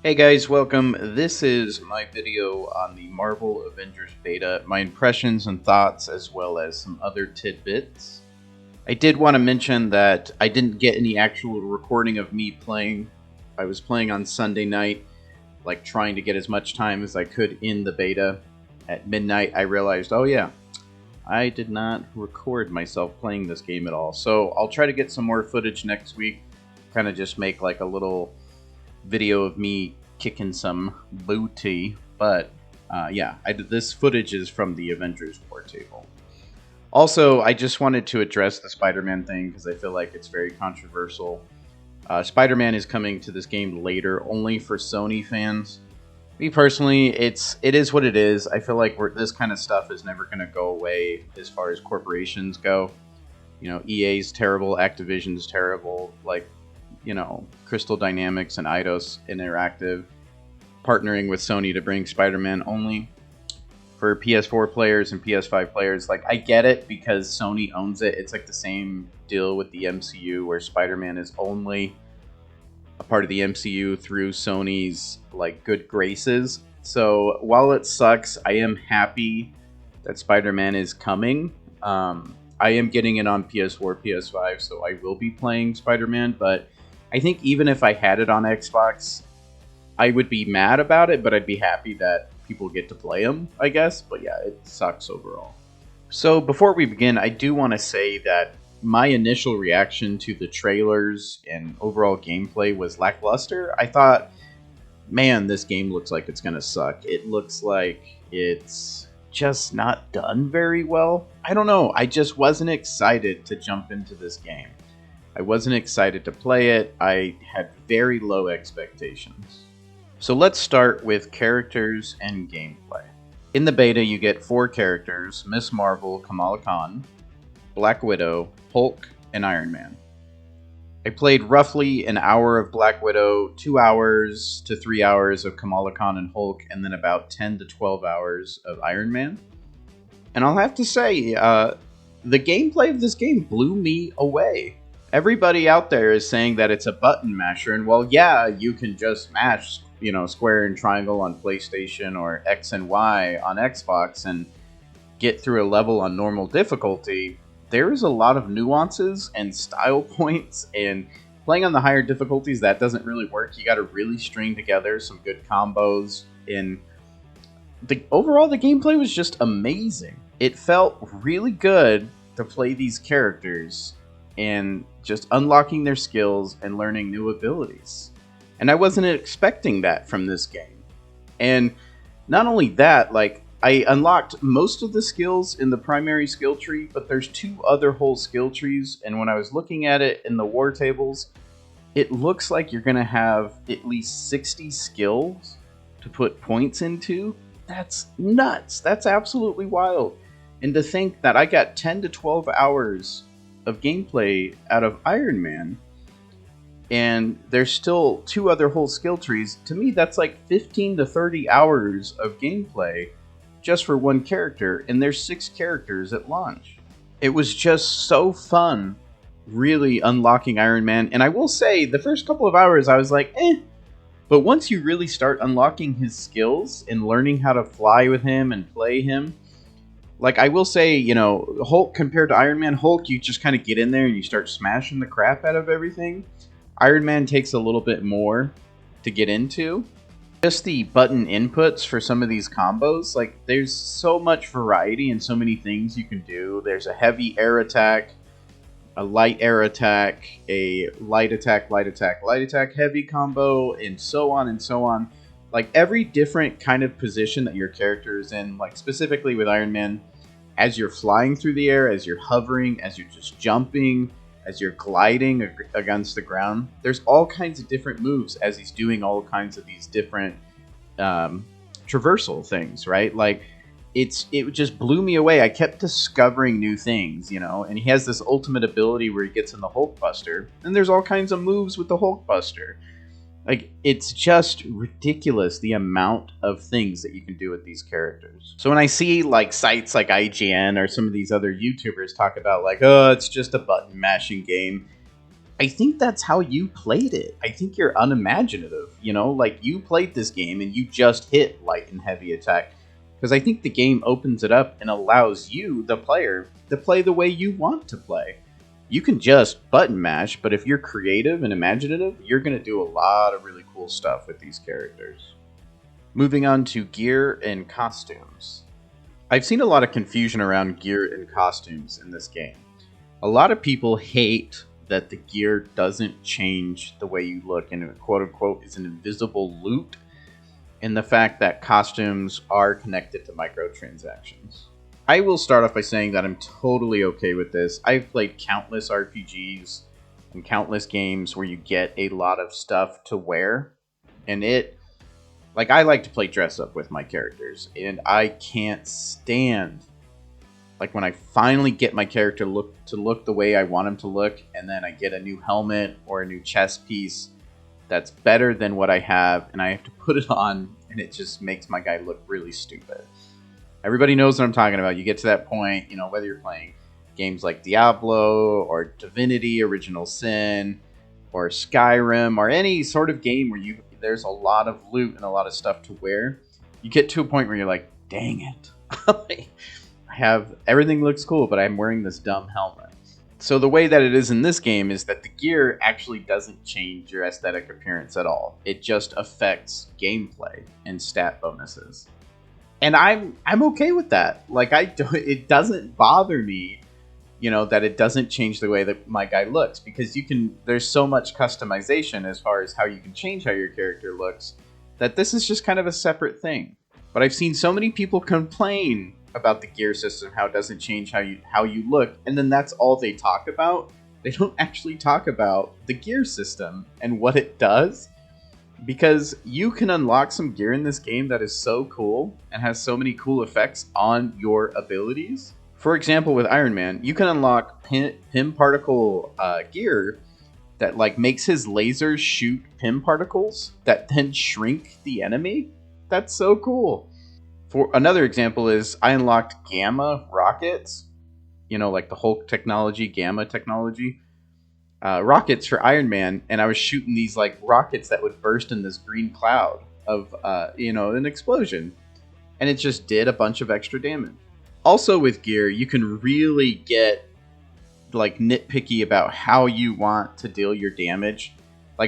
Hey guys, welcome. This is my video on the Marvel Avengers Beta, my impressions and thoughts, as well as some other tidbits. I did want to mention that I didn't get any actual recording of me playing. I was playing on Sunday night, like trying to get as much time as I could in the beta. At midnight, I realized, oh yeah, I did not record myself playing this game at all. So I'll try to get some more footage next week, kind of just make like a little video of me kicking some booty, but yeah, this footage is from the Avengers War table. Also, I just wanted to address the Spider-Man thing because I feel like it's very controversial. Spider-Man is coming to this game later, only for Sony fans. Me personally, it is what it is. I feel like this kind of stuff is never going to go away as far as corporations go. You know, EA's terrible, Activision's terrible, like, you know, Crystal Dynamics and Eidos Interactive partnering with Sony to bring Spider-Man only for PS4 players and PS5 players. Like, I get it because Sony owns it. It's like the same deal with the MCU where Spider-Man is only a part of the MCU through Sony's like good graces. So while it sucks, I am happy that Spider-Man is coming. I am getting it on PS4, PS5, so I will be playing Spider-Man, but I think even if I had it on Xbox, I would be mad about it, but I'd be happy that people get to play them, I guess. But yeah, it sucks overall. So before we begin, I do want to say that my initial reaction to the trailers and overall gameplay was lackluster. I thought, man, this game looks like it's going to suck. It looks like it's just not done very well. I don't know. I just wasn't excited to jump into this game. I wasn't excited to play it. I had very low expectations. So let's start with characters and gameplay. In the beta, you get 4 characters: Miss Marvel, Kamala Khan, Black Widow, Hulk, and Iron Man. I played roughly an hour of Black Widow, 2 hours to 3 hours of Kamala Khan and Hulk, and then about 10 to 12 hours of Iron Man. And I'll have to say, the gameplay of this game blew me away. Everybody out there is saying that it's a button masher, and well, yeah, you can just mash, you know, square and triangle on PlayStation or X and Y on Xbox and get through a level on normal difficulty. There is a lot of nuances and style points, and playing on the higher difficulties, that doesn't really work. You got to really string together some good combos, and overall the gameplay was just amazing. It felt really good to play these characters and just unlocking their skills and learning new abilities. And I wasn't expecting that from this game. And not only that, like, I unlocked most of the skills in the primary skill tree, but there's 2 other whole skill trees, and when I was looking at it in the war tables, it looks like you're going to have at least 60 skills to put points into. That's nuts. That's absolutely wild. And to think that I got 10 to 12 hours of gameplay out of Iron Man, and there's still 2 other whole skill trees, to me that's like 15 to 30 hours of gameplay just for one character, and there's 6 characters at launch. It was just so fun really unlocking Iron Man, and I will say the first couple of hours I was like, but once you really start unlocking his skills and learning how to fly with him and play him, like, I will say, you know, Hulk compared to Iron Man, Hulk, you just kind of get in there and you start smashing the crap out of everything. Iron Man takes a little bit more to get into. Just the button inputs for some of these combos, like, there's so much variety and so many things you can do. There's a heavy air attack, a light air attack, a light attack, light attack, light attack, heavy combo, and so on and so on. Like, every different kind of position that your character is in, like specifically with Iron Man, as you're flying through the air, as you're hovering, as you're just jumping, as you're gliding against the ground, there's all kinds of different moves as he's doing all kinds of these different traversal things, right? Like, it just blew me away. I kept discovering new things, you know, and he has this ultimate ability where he gets in the Hulk Buster, and there's all kinds of moves with the Hulk Buster. Like, it's just ridiculous the amount of things that you can do with these characters. So when I see, like, sites like IGN or some of these other YouTubers talk about, like, oh, it's just a button mashing game, I think that's how you played it. I think you're unimaginative. Like you played this game and you just hit light and heavy attack. Because I think the game opens it up and allows you, the player, to play the way you want to play. You can just button mash, but if you're creative and imaginative, you're going to do a lot of really cool stuff with these characters. Moving on to gear and costumes. I've seen a lot of confusion around gear and costumes in this game. A lot of people hate that the gear doesn't change the way you look and it, quote unquote, is an invisible loot, and the fact that costumes are connected to microtransactions. I will start off by saying that I'm totally okay with this. I've played countless RPGs and countless games where you get a lot of stuff to wear, and I like to play dress up with my characters, and I can't stand when I finally get my character to look the way I want him to look, and then I get a new helmet or a new chest piece that's better than what I have, and I have to put it on, and it just makes my guy look really stupid. Everybody knows what I'm talking about. You get to that point, whether you're playing games like Diablo or Divinity, Original Sin, or Skyrim, or any sort of game where there's a lot of loot and a lot of stuff to wear, you get to a point where you're like, dang it. Everything looks cool, but I'm wearing this dumb helmet. So the way that it is in this game is that the gear actually doesn't change your aesthetic appearance at all. It just affects gameplay and stat bonuses. And I'm okay with that. It doesn't bother me, that it doesn't change the way that my guy looks, because there's so much customization as far as how you can change how your character looks, that this is just kind of a separate thing. But I've seen so many people complain about the gear system, how it doesn't change how you look, and then that's all they talk about. They don't actually talk about the gear system and what it does, because you can unlock some gear in this game that is so cool and has so many cool effects on your abilities. For example, with Iron Man, you can unlock Pym particle gear that makes his lasers shoot Pym particles that then shrink the enemy. That's so cool. For another example is I unlocked gamma rockets, like the Hulk technology, gamma technology, rockets for Iron Man, and I was shooting these rockets that would burst in this green cloud of an explosion, and it just did a bunch of extra damage. Also with gear, you can really get nitpicky about how you want to deal your damage.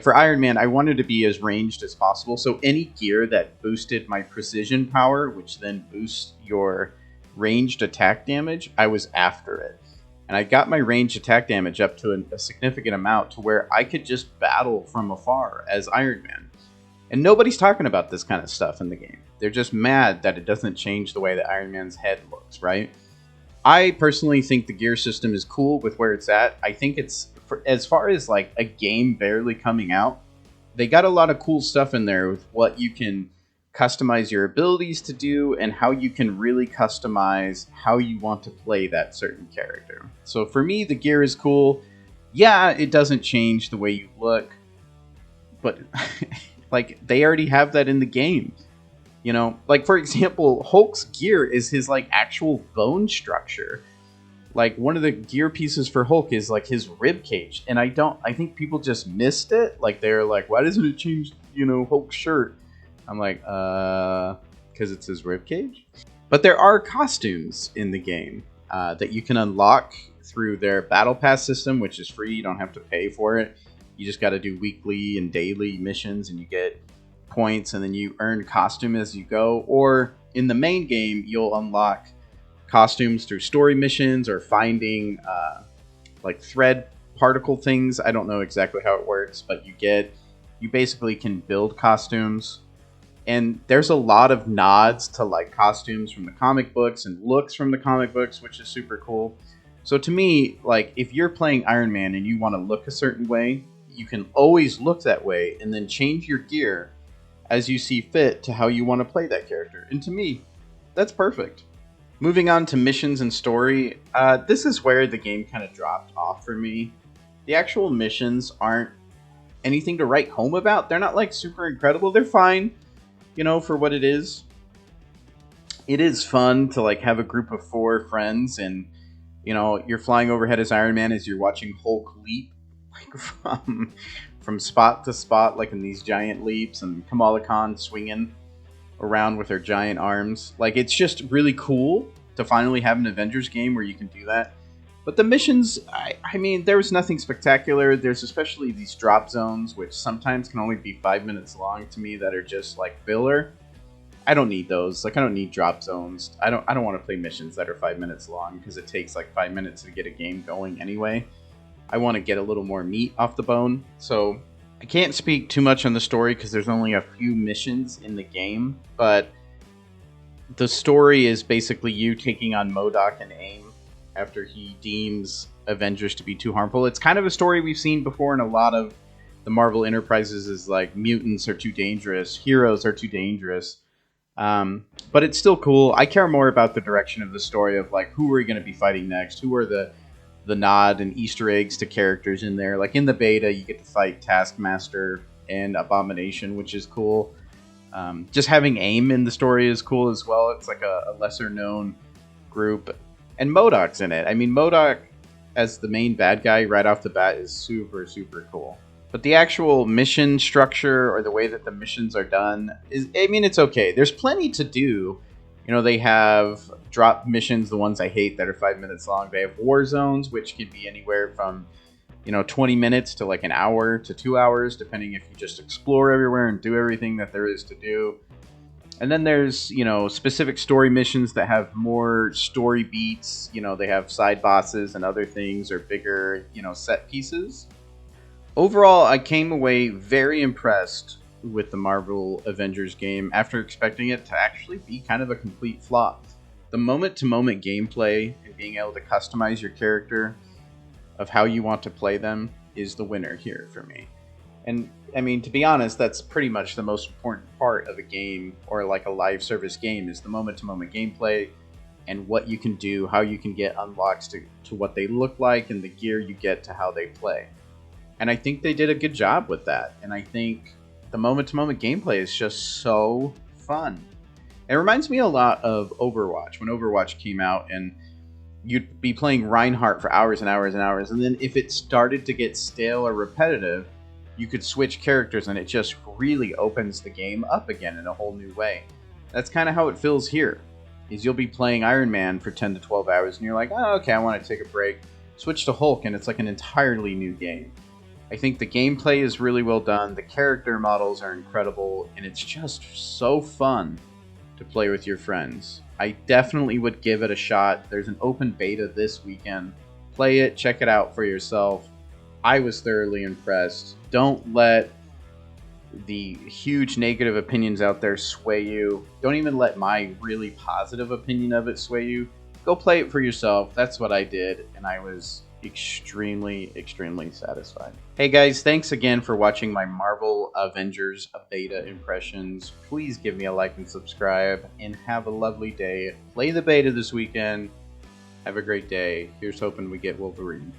For Iron Man, I wanted to be as ranged as possible, so any gear that boosted my precision power, which then boosts your ranged attack damage, I was after it. And I got my ranged attack damage up to a significant amount to where I could just battle from afar as Iron Man. And nobody's talking about this kind of stuff in the game. They're just mad that it doesn't change the way that Iron Man's head looks, right? I personally think the gear system is cool with where it's at. I think it's, as far as a game barely coming out, they got a lot of cool stuff in there with what you can customize your abilities to do and how you can really customize how you want to play that certain character. So for me, the gear is cool. Yeah, it doesn't change the way you look, but they already have that in the game. For example, Hulk's gear is his actual bone structure. One of the gear pieces for Hulk is his rib cage, and I think people just missed it. They're like, why doesn't it change Hulk's shirt? I'm like, because it's his rib cage. But there are costumes in the game that you can unlock through their battle pass system, which is free. You don't have to pay for it. You just got to do weekly and daily missions, and you get points, and then you earn costume as you go. Or in the main game, you'll unlock costumes through story missions or finding thread particle things. I don't know exactly how it works, but you basically can build costumes, and there's a lot of nods to costumes from the comic books and looks from the comic books, which is super cool. So to me, if you're playing Iron Man and you want to look a certain way, you can always look that way and then change your gear as you see fit to how you want to play that character. And to me, that's perfect. Moving on to missions and story, this is where the game kind of dropped off for me. The actual missions aren't anything to write home about. They're not super incredible. They're fine, for what it is. It is fun to have a group of 4 friends and, you're flying overhead as Iron Man as you're watching Hulk leap like from spot to spot, like in these giant leaps, and Kamala Khan swinging around with her giant arms. Like, it's just really cool to finally have an Avengers game where you can do that. But the missions, I mean, there was nothing spectacular. There's especially these drop zones, which sometimes can only be 5 minutes long to me, that are just like filler. I don't need those. Like, I don't need drop zones. I don't want to play missions that are 5 minutes long, because it takes like 5 minutes to get a game going anyway. I want to get a little more meat off the bone. So I can't speak too much on the story because there's only a few missions in the game, but the story is basically you taking on MODOK and AIM after he deems Avengers to be too harmful. It's kind of a story we've seen before in a lot of the Marvel Enterprises, is like mutants are too dangerous, heroes are too dangerous. But it's still cool. I care more about the direction of the story of like, who are we going to be fighting next? Who are the nod and Easter eggs to characters in there? Like in the beta, you get to fight Taskmaster and Abomination, which is cool. Just having AIM in the story is cool as well. It's like a lesser known group. And MODOK's in it. I mean, MODOK as the main bad guy right off the bat is super, super cool. But the actual mission structure, or the way that the missions are done, is, I mean, it's okay. There's plenty to do. You know, they have drop missions, the ones I hate, that are 5 minutes long. They have war zones, which can be anywhere from, 20 minutes to like an hour to 2 hours, depending if you just explore everywhere and do everything that there is to do. And then there's, specific story missions that have more story beats. They have side bosses and other things, or bigger, set pieces. Overall, I came away very impressed with the Marvel Avengers game after expecting it to actually be kind of a complete flop. The moment-to-moment gameplay and being able to customize your character of how you want to play them is the winner here for me. And, I mean, to be honest, that's pretty much the most important part of a game, or like a live service game, is the moment-to-moment gameplay and what you can do, how you can get unlocks to what they look like, and the gear you get to how they play. And I think they did a good job with that. And I think the moment-to-moment gameplay is just so fun. It reminds me a lot of Overwatch, when Overwatch came out, and you'd be playing Reinhardt for hours and hours and hours, and then if it started to get stale or repetitive, you could switch characters, and it just really opens the game up again in a whole new way. That's kind of how it feels here, is you'll be playing Iron Man for 10 to 12 hours, and you're like, oh, okay, I want to take a break. Switch to Hulk, and it's like an entirely new game. I think the gameplay is really well done, the character models are incredible, and it's just so fun to play with your friends. I definitely would give it a shot. There's an open beta this weekend. Play it, check it out for yourself. I was thoroughly impressed. Don't let the huge negative opinions out there sway you. Don't even let my really positive opinion of it sway you. Go play it for yourself. That's what I did, and I was extremely, extremely satisfied. Hey guys, thanks again for watching my Marvel Avengers Beta impressions. Please give me a like and subscribe, and have a lovely day. Play the beta this weekend. Have a great day. Here's hoping we get Wolverine.